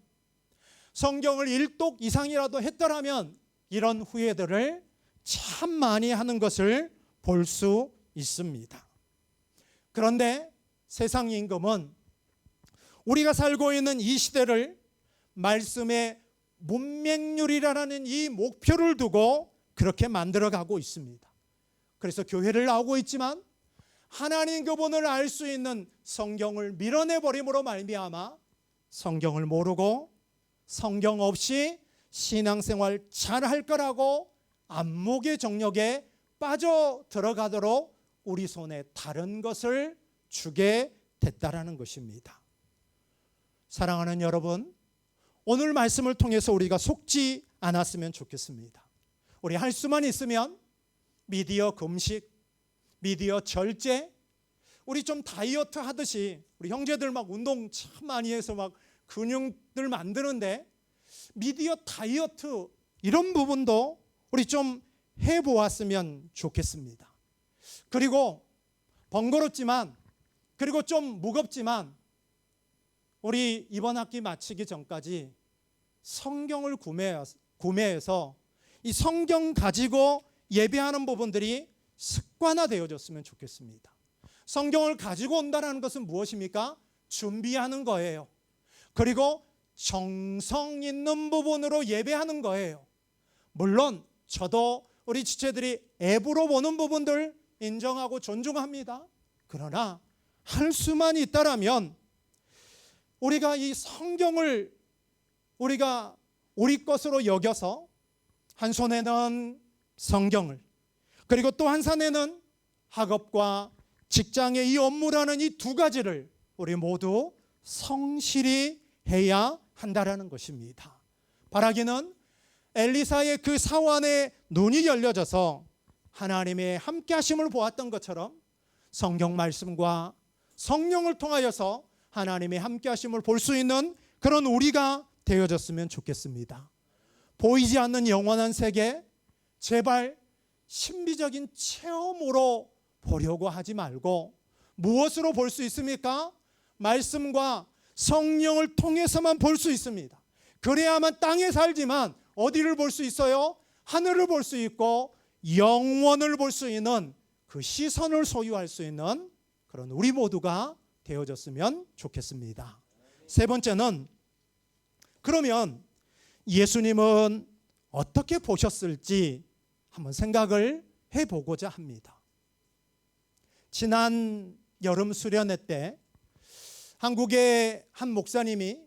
성경을 1독 이상이라도 했더라면 이런 후회들을 참 많이 하는 것을 볼 수 있습니다. 그런데 세상 임금은 우리가 살고 있는 이 시대를 말씀의 문맹률이라는 이 목표를 두고 그렇게 만들어가고 있습니다. 그래서 교회를 나오고 있지만 하나님 그분을 알 수 있는 성경을 밀어내버림으로 말미암아 성경을 모르고 성경 없이 신앙생활 잘할 거라고 안목의 정력에 빠져 들어가도록 우리 손에 다른 것을 주게 됐다라는 것입니다. 사랑하는 여러분, 오늘 말씀을 통해서 우리가 속지 않았으면 좋겠습니다. 우리 할 수만 있으면 미디어 금식, 미디어 절제, 우리 좀 다이어트 하듯이, 우리 형제들 막 운동 참 많이 해서 막 근육들 만드는데 미디어 다이어트 이런 부분도 우리 좀 해보았으면 좋겠습니다. 그리고 번거롭지만, 그리고 좀 무겁지만 우리 이번 학기 마치기 전까지 성경을 구매해서 이 성경 가지고 예배하는 부분들이 습관화되어졌으면 좋겠습니다. 성경을 가지고 온다는 것은 무엇입니까? 준비하는 거예요. 그리고 정성 있는 부분으로 예배하는 거예요. 물론 저도 우리 지체들이 앱으로 보는 부분들 인정하고 존중합니다. 그러나 할 수만 있다라면 우리가 이 성경을 우리가 우리 것으로 여겨서 한 손에는 성경을, 그리고 또 한 손에는 학업과 직장의 이 업무라는 이 두 가지를 우리 모두 성실히 해야 한다라는 것입니다. 바라기는 엘리사의 그 사환의 눈이 열려져서 하나님의 함께 하심을 보았던 것처럼 성경 말씀과 성령을 통하여서 하나님의 함께 하심을 볼 수 있는 그런 우리가 되어졌으면 좋겠습니다. 보이지 않는 영원한 세계, 제발 신비적인 체험으로 보려고 하지 말고 무엇으로 볼 수 있습니까? 말씀과 성령을 통해서만 볼 수 있습니다. 그래야만 땅에 살지만 어디를 볼 수 있어요? 하늘을 볼 수 있고 영원을 볼 수 있는 그 시선을 소유할 수 있는 그런 우리 모두가 되어졌으면 좋겠습니다. 세 번째는, 그러면 예수님은 어떻게 보셨을지 한번 생각을 해보고자 합니다. 지난 여름 수련회 때 한국의 한 목사님이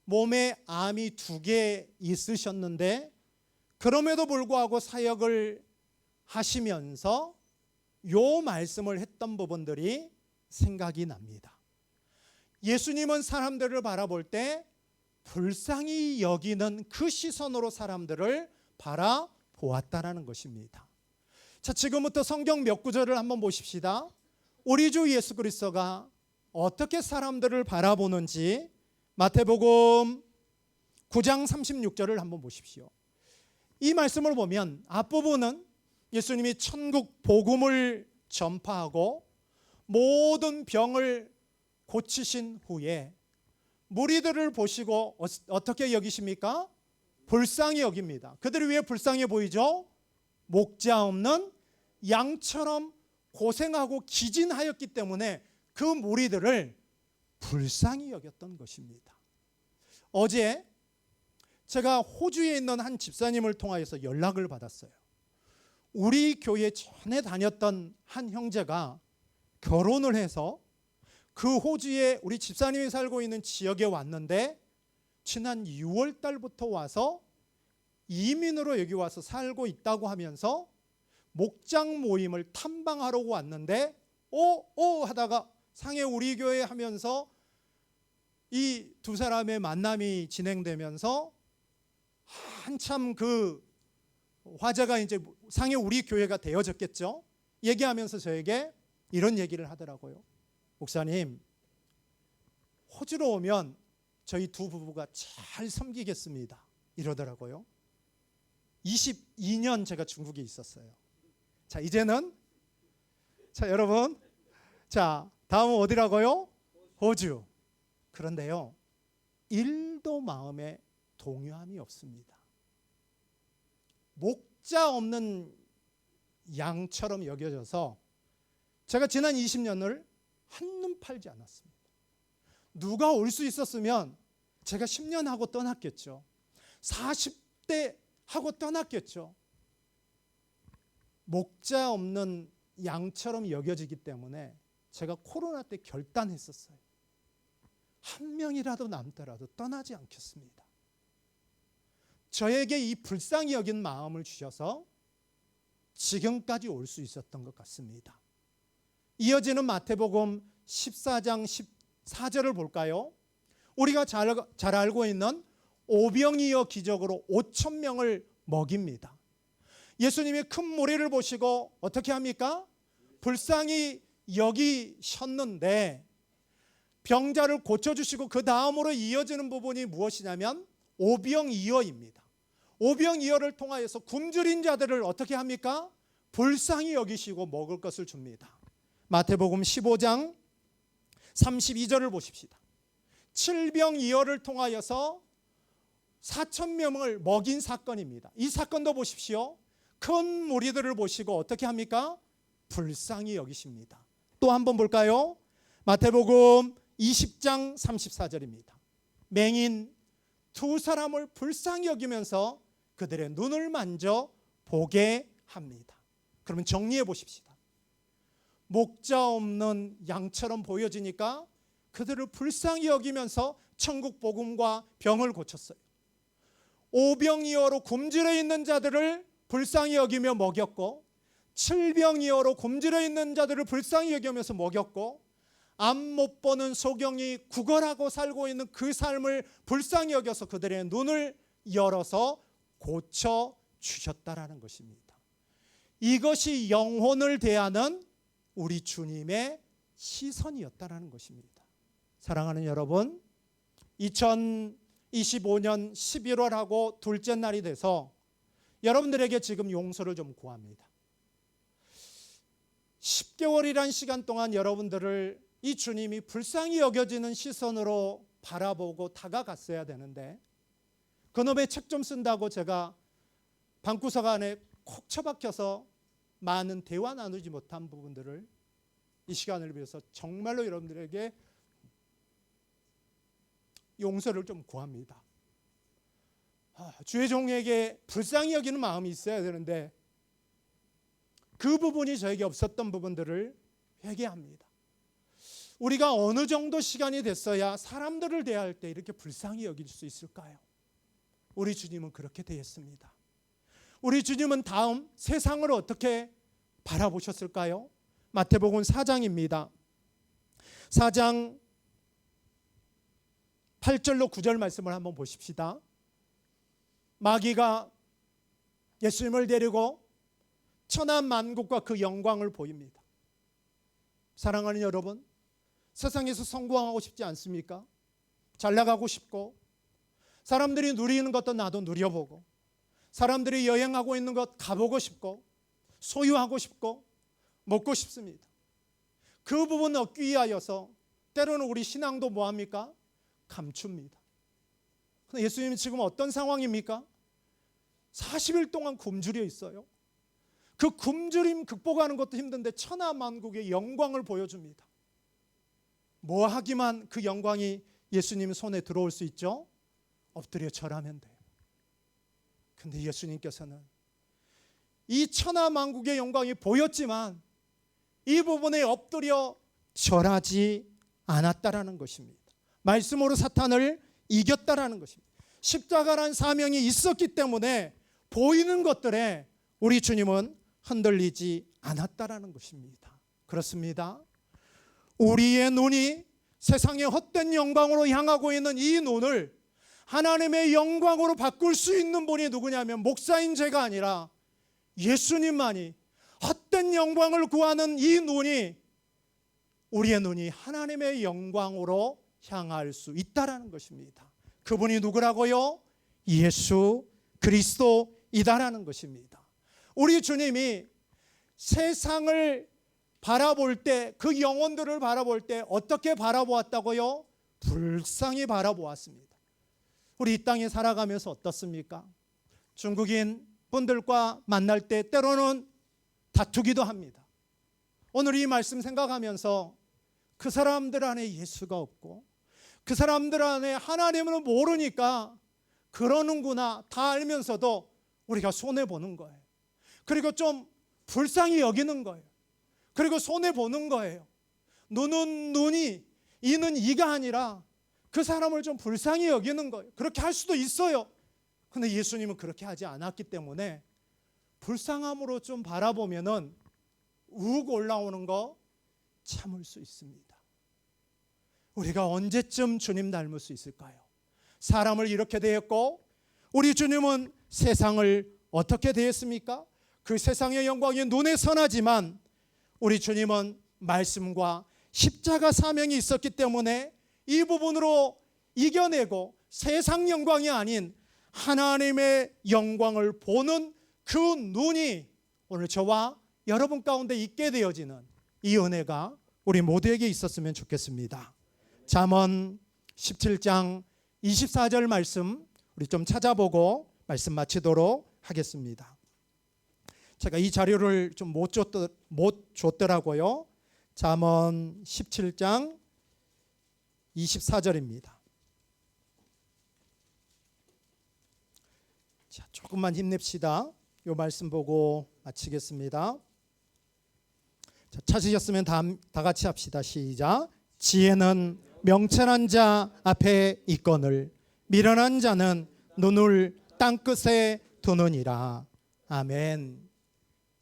몸에 암이 2개 있으셨는데 그럼에도 불구하고 사역을 하시면서 요 말씀을 했던 부분들이 생각이 납니다. 예수님은 사람들을 바라볼 때 불쌍히 여기는 그 시선으로 사람들을 바라보았다라는 것입니다. 자, 지금부터 성경 몇 구절을 한번 보십시다. 우리 주 예수 그리스도가 어떻게 사람들을 바라보는지 마태복음 9장 36절을 한번 보십시오. 이 말씀을 보면 앞부분은 예수님이 천국 복음을 전파하고 모든 병을 고치신 후에 무리들을 보시고 어떻게 여기십니까? 불쌍히 여깁니다. 그들이 왜 불쌍해 보이죠? 목자 없는 양처럼 고생하고 기진하였기 때문에 그 무리들을 불쌍히 여겼던 것입니다. 어제 제가 호주에 있는 한 집사님을 통하여서 연락을 받았어요. 우리 교회 전에 다녔던 한 형제가 결혼을 해서 그 호주에 우리 집사님이 살고 있는 지역에 왔는데 지난 6월 달부터 와서 이민으로 여기 와서 살고 있다고 하면서 목장 모임을 탐방하러 왔는데 하다가 상해 우리 교회 하면서 이 두 사람의 만남이 진행되면서 한참 그 화제가 이제 상해 우리 교회가 되어졌겠죠. 얘기하면서 저에게 이런 얘기를 하더라고요. 목사님, 호주로 오면 저희 두 부부가 잘 섬기겠습니다. 이러더라고요. 22년 제가 중국에 있었어요. 자, 이제는 여러분, 다음은 어디라고요? 호주. 그런데요, 1도 마음에 동요함이 없습니다. 목자 없는 양처럼 여겨져서 제가 지난 20년을 한눈 팔지 않았습니다. 누가 올 수 있었으면 제가 10년 하고 떠났겠죠. 40대 하고 떠났겠죠. 목자 없는 양처럼 여겨지기 때문에 제가 코로나 때 결단했었어요. 한 명이라도 남더라도 떠나지 않겠습니다. 저에게 이 불쌍히 여긴 마음을 주셔서 지금까지 올 수 있었던 것 같습니다. 이어지는 마태복음 14장 14절을 볼까요? 우리가 잘 알고 있는 오병이어 기적으로 5천 명을 먹입니다. 예수님이 큰 무리를 보시고 어떻게 합니까? 불쌍히 여기셨는데 병자를 고쳐주시고 그 다음으로 이어지는 부분이 무엇이냐면 오병이어입니다. 오병이어를 통하여서 굶주린 자들을 어떻게 합니까? 불쌍히 여기시고 먹을 것을 줍니다. 마태복음 15장 32절을 보십시다. 칠병이어를 통하여서 4천 명을 먹인 사건입니다. 이 사건도 보십시오. 큰 무리들을 보시고 어떻게 합니까? 불쌍히 여기십니다. 또 한번 볼까요? 마태복음 20장 34절입니다. 맹인 두 사람을 불쌍히 여기면서 그들의 눈을 만져 보게 합니다. 그러면 정리해 보십시다. 목자 없는 양처럼 보여지니까 그들을 불쌍히 여기면서 천국 복음과 병을 고쳤어요. 오병이어로 굶주려 있는 자들을 불쌍히 여기며 먹였고, 칠병이어로 굶주려 있는 자들을 불쌍히 여기면서 먹였고, 앞 못 보는 소경이 구걸하고 살고 있는 그 삶을 불쌍히 여겨서 그들의 눈을 열어서 고쳐 주셨다라는 것입니다. 이것이 영혼을 대하는 우리 주님의 시선이었다라는 것입니다. 사랑하는 여러분, 2025년 11월하고 둘째 날이 돼서 여러분들에게 지금 용서를 좀 구합니다. 10개월이란 시간 동안 여러분들을 이 주님이 불쌍히 여겨지는 시선으로 바라보고 다가갔어야 되는데 그놈의 책 좀 쓴다고 제가 방구석 안에 콕 처박혀서 많은 대화 나누지 못한 부분들을 이 시간을 위해서 정말로 여러분들에게 용서를 좀 구합니다. 주의 종에게 불쌍히 여기는 마음이 있어야 되는데 그 부분이 저에게 없었던 부분들을 회개합니다. 우리가 어느 정도 시간이 됐어야 사람들을 대할 때 이렇게 불쌍히 여길 수 있을까요? 우리 주님은 그렇게 되었습니다. 우리 주님은 다음 세상을 어떻게 바라보셨을까요? 마태복음 4장입니다. 4장 8절로 9절 말씀을 한번 보십시다. 마귀가 예수님을 데리고 천하 만국과 그 영광을 보입니다. 사랑하는 여러분, 세상에서 성공하고 싶지 않습니까? 잘 나가고 싶고, 사람들이 누리는 것도 나도 누려보고, 사람들이 여행하고 있는 것 가보고 싶고, 소유하고 싶고 먹고 싶습니다. 그 부분을 얻기 위하여서 때로는 우리 신앙도 뭐합니까? 감춥니다. 근데 예수님이 지금 어떤 상황입니까? 40일 동안 굶주려 있어요. 그 굶주림 극복하는 것도 힘든데 천하만국의 영광을 보여줍니다. 뭐 하기만 그 영광이 예수님 손에 들어올 수 있죠? 엎드려 절하면 돼요. 근데 예수님께서는 이 천하만국의 영광이 보였지만 이 부분에 엎드려 절하지 않았다라는 것입니다. 말씀으로 사탄을 이겼다라는 것입니다. 십자가라는 사명이 있었기 때문에 보이는 것들에 우리 주님은 흔들리지 않았다라는 것입니다. 그렇습니다. 우리의 눈이 세상의 헛된 영광으로 향하고 있는 이 눈을 하나님의 영광으로 바꿀 수 있는 분이 누구냐면 목사인 제가 아니라 예수님만이, 헛된 영광을 구하는 이 눈이, 우리의 눈이 하나님의 영광으로 향할 수 있다라는 것입니다. 그분이 누구라고요? 예수 그리스도이다라는 것입니다. 우리 주님이 세상을 바라볼 때, 그 영혼들을 바라볼 때 어떻게 바라보았다고요? 불쌍히 바라보았습니다. 우리 이 땅에 살아가면서 어떻습니까? 중국인 분들과 만날 때 때로는 다투기도 합니다. 오늘 이 말씀 생각하면서 그 사람들 안에 예수가 없고 그 사람들 안에 하나님을 모르니까 그러는구나 다 알면서도 우리가 손해보는 거예요. 그리고 좀 불쌍히 여기는 거예요. 그리고 손해보는 거예요. 눈은 눈이, 이는 이가 아니라 그 사람을 좀 불쌍히 여기는 거예요. 그렇게 할 수도 있어요. 근데 예수님은 그렇게 하지 않았기 때문에 불쌍함으로 좀 바라보면은 욱 올라오는 거 참을 수 있습니다. 우리가 언제쯤 주님 닮을 수 있을까요? 사람을 이렇게 대했고 우리 주님은 세상을 어떻게 대했습니까? 그 세상의 영광이 눈에 선하지만 우리 주님은 말씀과 십자가 사명이 있었기 때문에 이 부분으로 이겨내고 세상 영광이 아닌 하나님의 영광을 보는 그 눈이 오늘 저와 여러분 가운데 있게 되어지는 이 은혜가 우리 모두에게 있었으면 좋겠습니다. 잠언 17장 24절 말씀 우리 좀 찾아보고 말씀 마치도록 하겠습니다. 제가 이 자료를 좀 못 줬더라고요. 잠언 17장 24절입니다. 자, 조금만 힘냅시다. 이 말씀 보고 마치겠습니다. 자, 찾으셨으면 다 같이 합시다. 시작. 지혜는 명철한 자 앞에 있거늘 미련한 자는 눈을 땅끝에 두느니라. 아멘.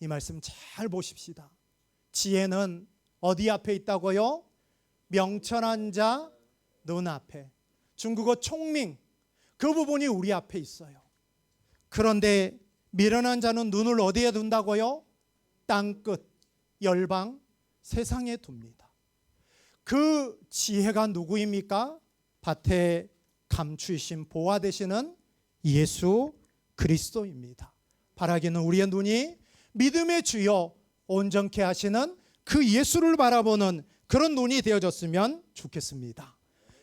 이 말씀 잘 보십시다. 지혜는 어디 앞에 있다고요? 명철한 자 눈앞에. 중국어 총명, 그 부분이 우리 앞에 있어요. 그런데 미련한 자는 눈을 어디에 둔다고요? 땅끝, 열방, 세상에 둡니다. 그 지혜가 누구입니까? 밭에 감추이신 보화 되시는 예수 그리스도입니다. 바라기는 우리의 눈이 믿음의 주여 온전케 하시는 그 예수를 바라보는 그런 눈이 되어졌으면 좋겠습니다.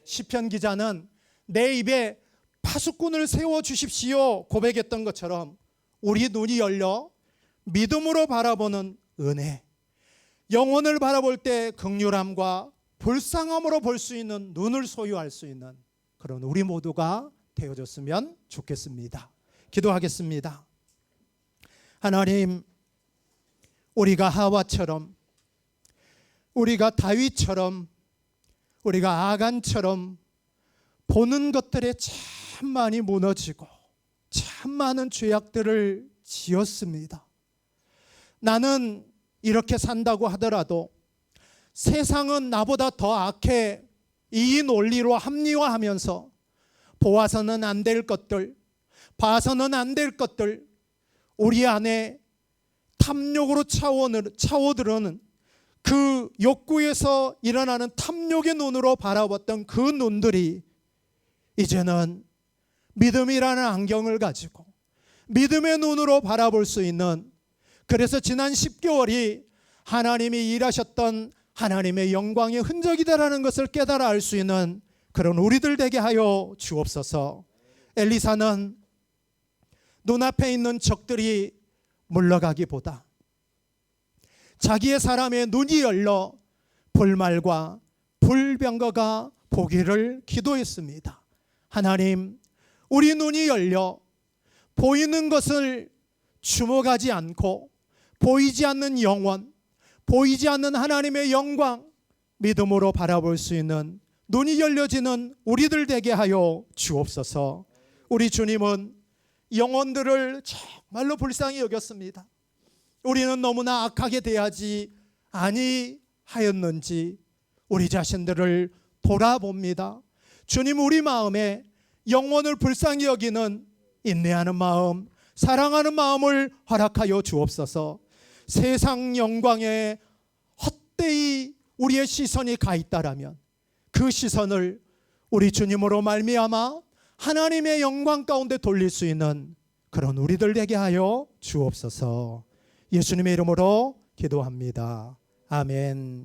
시편 기자는 내 입에 파수꾼을 세워주십시오 고백했던 것처럼 우리 눈이 열려 믿음으로 바라보는 은혜, 영혼을 바라볼 때 긍휼함과 불쌍함으로 볼 수 있는 눈을 소유할 수 있는 그런 우리 모두가 되어졌으면 좋겠습니다. 기도하겠습니다. 하나님, 우리가 하와처럼, 우리가 다윗처럼, 우리가 아간처럼 보는 것들에 참 많이 무너지고 참 많은 죄악들을 지었습니다. 나는 이렇게 산다고 하더라도 세상은 나보다 더 악해, 이 논리로 합리화하면서 보아서는 안 될 것들, 봐서는 안 될 것들, 우리 안에 탐욕으로 차오르는 그 욕구에서 일어나는 탐욕의 눈으로 바라봤던 그 눈들이 이제는 믿음이라는 안경을 가지고 믿음의 눈으로 바라볼 수 있는 그래서 지난 10개월이 하나님이 일하셨던 하나님의 영광의 흔적이다라는 것을 깨달아 알 수 있는 그런 우리들 되게 하여 주옵소서. 엘리사는 눈앞에 있는 적들이 물러가기보다 자기의 사람의 눈이 열려 불말과 불병거가 보기를 기도했습니다. 하나님, 우리 눈이 열려 보이는 것을 주목하지 않고 보이지 않는 영원, 보이지 않는 하나님의 영광 믿음으로 바라볼 수 있는 눈이 열려지는 우리들 되게 하여 주옵소서. 우리 주님은 영혼들을 정말로 불쌍히 여겼습니다. 우리는 너무나 악하게 대하지 아니하였는지 우리 자신들을 돌아봅니다. 주님, 우리 마음에 영혼을 불쌍히 여기는 인내하는 마음, 사랑하는 마음을 허락하여 주옵소서. 세상 영광에 헛되이 우리의 시선이 가 있다라면 그 시선을 우리 주님으로 말미암아 하나님의 영광 가운데 돌릴 수 있는 그런 우리들 되게 하여 주옵소서. 예수님의 이름으로 기도합니다. 아멘.